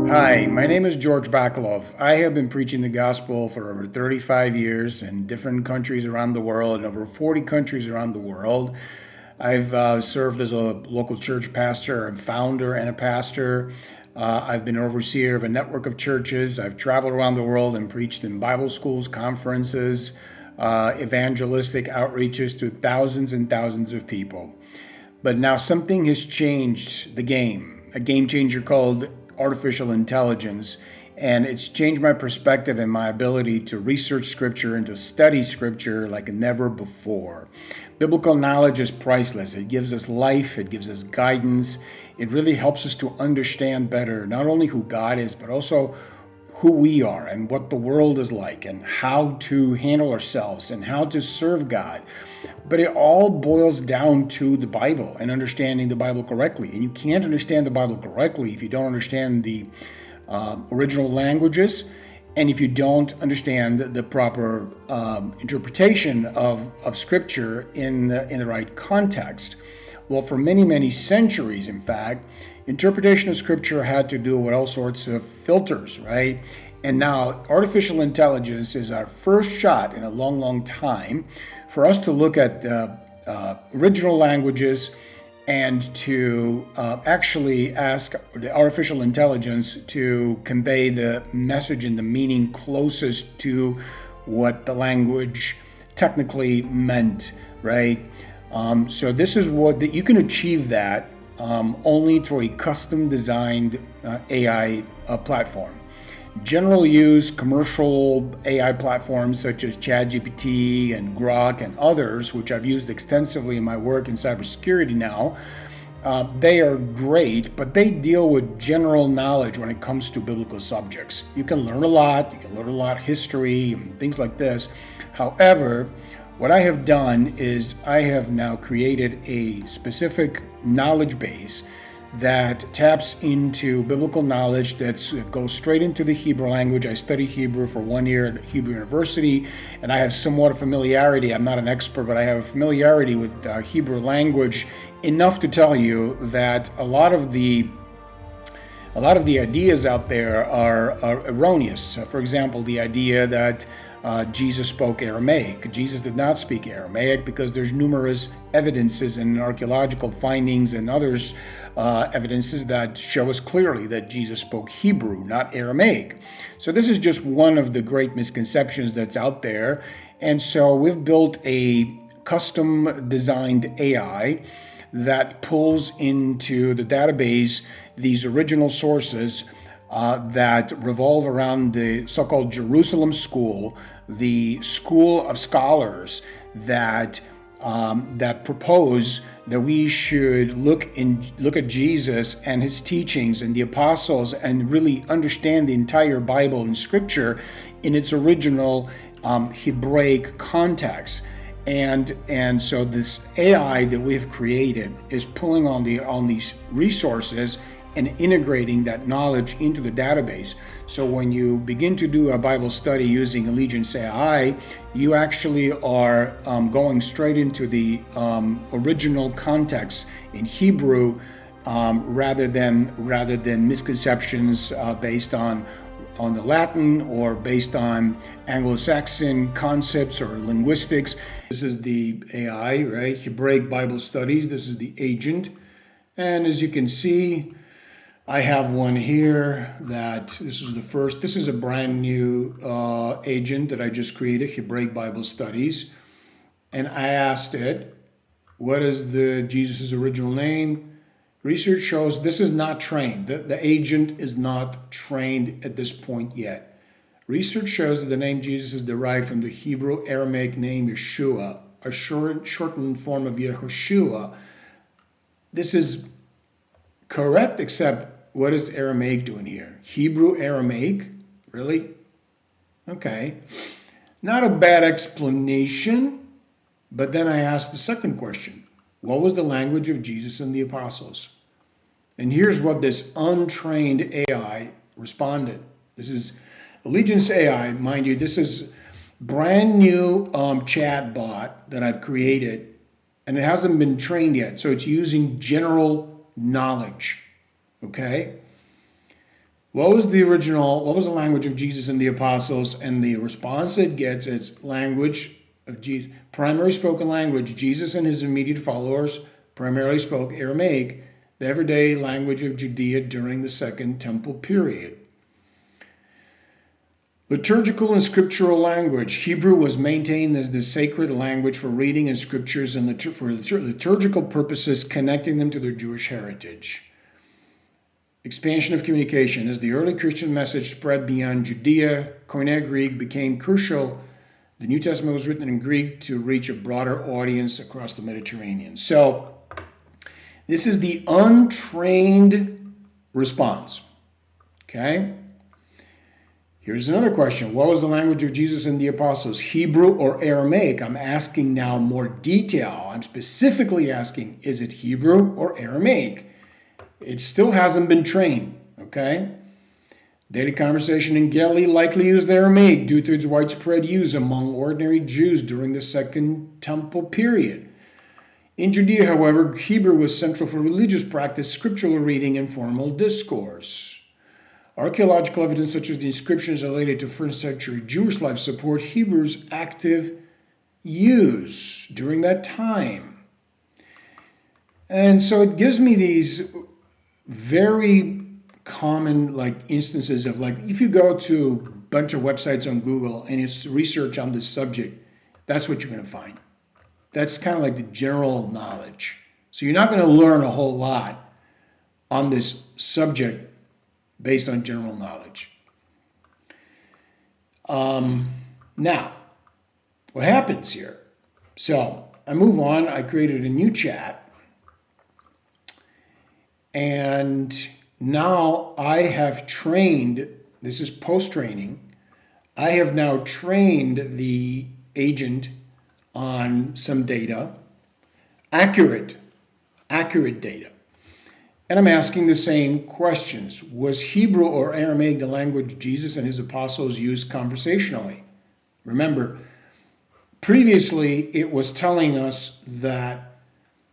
Hi, my name is George Bakalov. I have been preaching the gospel for over 35 years in different countries around the world, in over 40 countries around the world. I've served as a local church pastor, a founder, and a pastor. I've been an overseer of a network of churches. I've traveled around the world and preached in Bible schools, conferences, evangelistic outreaches to thousands and thousands of people. But now something has changed the game, a game changer called artificial intelligence, and it's changed my perspective and my ability to research scripture and to study scripture like never before. Biblical knowledge is priceless. It gives us life, it gives us guidance. It really helps us to understand better not only who God is, but also who we are and what the world is like and how to handle ourselves and how to serve God. But it all boils down to the Bible and understanding the Bible correctly. And you can't understand the Bible correctly if you don't understand the original languages and if you don't understand the proper interpretation of Scripture in the right context. Well, for many, many centuries, in fact, interpretation of Scripture had to do with all sorts of filters, right? And now artificial intelligence is our first shot in a long, long time for us to look at original languages and to actually ask the artificial intelligence to convey the message and the meaning closest to what the language technically meant, right? So this is what you can achieve that only through a custom designed AI platform. General use commercial AI platforms such as ChatGPT and Grok and others, which I've used extensively in my work in cybersecurity now, they are great, but they deal with general knowledge when it comes to biblical subjects. You can learn a lot, history, and things like this. However, what I have done is I have now created a specific knowledge base that taps into biblical knowledge that goes straight into the Hebrew language. I studied Hebrew for 1 year at Hebrew University, and I have somewhat of familiarity. I'm not an expert, but I have a familiarity with Hebrew language enough to tell you that a lot of the ideas out there are erroneous. For example, the idea that Jesus spoke Aramaic. Jesus did not speak Aramaic because there's numerous evidences and archaeological findings and others evidences that show us clearly that Jesus spoke Hebrew, not Aramaic. So this is just one of the great misconceptions that's out there. And so we've built a custom designed AI that pulls into the database these original sources that revolve around the so-called Jerusalem School, the school of scholars that propose that we should look at Jesus and his teachings and the apostles and really understand the entire Bible and Scripture in its original Hebraic context. And so this AI that we've created is pulling on these resources and integrating that knowledge into the database. So when you begin to do a Bible study using Allegiance AI, you actually are going straight into the original context in Hebrew rather than misconceptions based on the Latin or based on Anglo-Saxon concepts or linguistics. This is the AI, right? Hebraic Bible Studies. This is the agent. And as you can see, I have one here this is a brand new agent that I just created, Hebraic Bible Studies. And I asked it, what is Jesus' original name? Research shows this is not trained. The agent is not trained at this point yet. Research shows that the name Jesus is derived from the Hebrew Aramaic name Yeshua, a shortened form of Yehoshua. This is correct, except what is Aramaic doing here? Hebrew Aramaic? Really? Okay. Not a bad explanation, but then I asked the second question. What was the language of Jesus and the apostles? And here's what this untrained AI responded. This is Allegiance AI, mind you, this is brand new chat bot that I've created, and it hasn't been trained yet. So it's using general knowledge. Okay? what was the language of Jesus and the apostles? And the response it gets is language of Jesus, primary spoken language. Jesus and his immediate followers primarily spoke Aramaic, the everyday language of Judea during the Second Temple period. Liturgical and scriptural language. Hebrew was maintained as the sacred language for reading and scriptures and for liturgical purposes, connecting them to their Jewish heritage. Expansion of communication. As the early Christian message spread beyond Judea, Koine Greek became crucial. The New Testament was written in Greek to reach a broader audience across the Mediterranean. So, this is the untrained response. Okay? Here's another question. What was the language of Jesus and the apostles? Hebrew or Aramaic? I'm asking now more detail. I'm specifically asking, is it Hebrew or Aramaic? It still hasn't been trained, okay? Daily conversation in Galilee likely used Aramaic due to its widespread use among ordinary Jews during the Second Temple period. In Judea, however, Hebrew was central for religious practice, scriptural reading, and formal discourse. Archaeological evidence such as the inscriptions related to first century Jewish life support Hebrew's active use during that time. And so it gives me these very common instances of if you go to a bunch of websites on Google and it's research on this subject, that's what you're going to find. That's kind of like the general knowledge. So you're not going to learn a whole lot on this subject based on general knowledge. Now, what happens here? So I move on. I created a new chat. And now I have trained, this is post-training, I have now trained the agent on some data, accurate data. And I'm asking the same questions. Was Hebrew or Aramaic the language Jesus and his apostles used conversationally? Remember, previously it was telling us that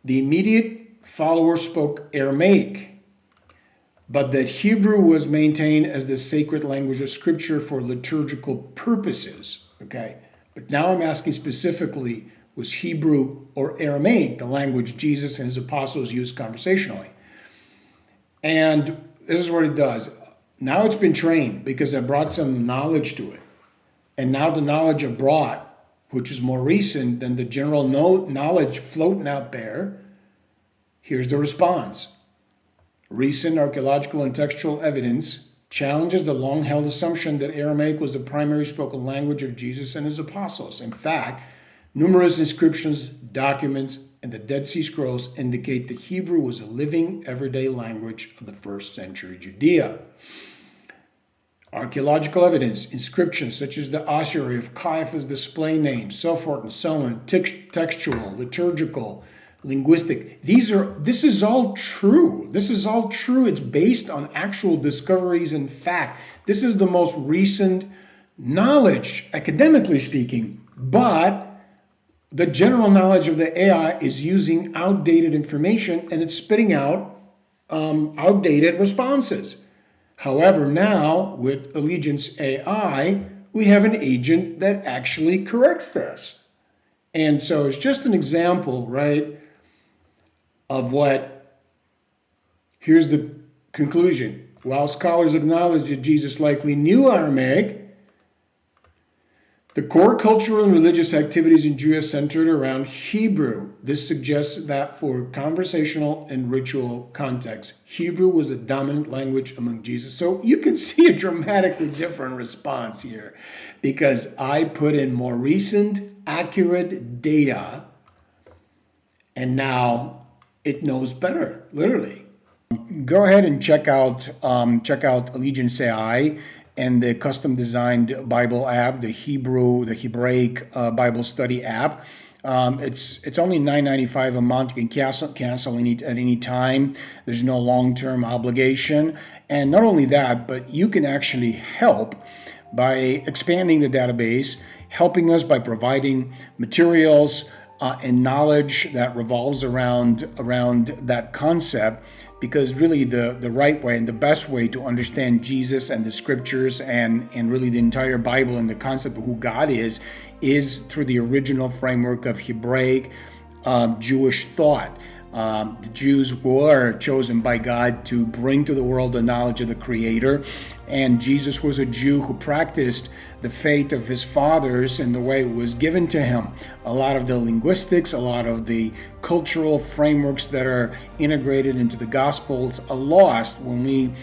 the immediate followers spoke Aramaic, but that Hebrew was maintained as the sacred language of Scripture for liturgical purposes. Okay, but now I'm asking specifically, was Hebrew or Aramaic the language Jesus and his apostles used conversationally? And this is what it does. Now it's been trained because I brought some knowledge to it. And now the knowledge I brought, which is more recent than the general knowledge floating out there, here's the response. Recent archaeological and textual evidence challenges the long-held assumption that Aramaic was the primary spoken language of Jesus and his apostles. In fact, numerous inscriptions, documents, and the Dead Sea Scrolls indicate that Hebrew was a living, everyday language of the first century Judea. Archaeological evidence, inscriptions such as the ossuary of Caiaphas' display names, so forth and so on, textual, liturgical, linguistic. This is all true. This is all true. It's based on actual discoveries and fact. This is the most recent knowledge, academically speaking, but the general knowledge of the AI is using outdated information and it's spitting out outdated responses. However, now with Allegiance AI, we have an agent that actually corrects this. And so it's just an example, right, of what, here's the conclusion. While scholars acknowledge that Jesus likely knew Aramaic, the core cultural and religious activities in Judea centered around Hebrew. This suggests that for conversational and ritual context, Hebrew was a dominant language among Jesus. So you can see a dramatically different response here because I put in more recent, accurate data, and now it knows better, literally. Go ahead and check out Allegiance AI and the custom designed Bible app, the Hebraic Bible study app. It's only $9.95 a month. You can cancel at any time. There's no long-term obligation. And not only that, but you can actually help by expanding the database, helping us by providing materials and knowledge that revolves around that concept because really the right way and the best way to understand Jesus and the scriptures and really the entire Bible and the concept of who God is through the original framework of Hebraic Jewish thought. The Jews were chosen by God to bring to the world the knowledge of the Creator, and Jesus was a Jew who practiced the faith of his fathers in the way it was given to him. A lot of the linguistics, a lot of the cultural frameworks that are integrated into the Gospels are lost when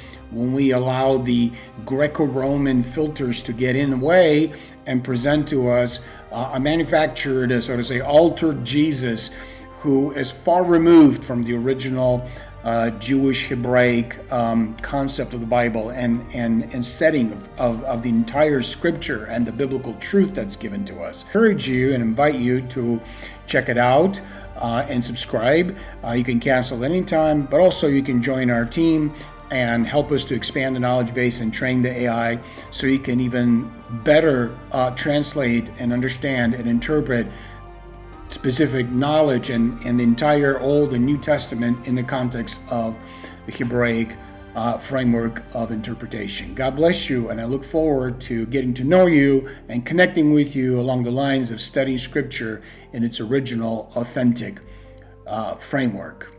we allow the Greco-Roman filters to get in the way and present to us a manufactured, so to say, altered Jesus who is far removed from the original Jewish Hebraic concept of the Bible and setting of the entire scripture and the biblical truth that's given to us. I encourage you and invite you to check it out and subscribe. You can cancel anytime, but also you can join our team and help us to expand the knowledge base and train the AI so you can even better translate and understand and interpret specific knowledge and the entire Old and New Testament in the context of the Hebraic framework of interpretation. God bless you, and I look forward to getting to know you and connecting with you along the lines of studying Scripture in its original, authentic framework.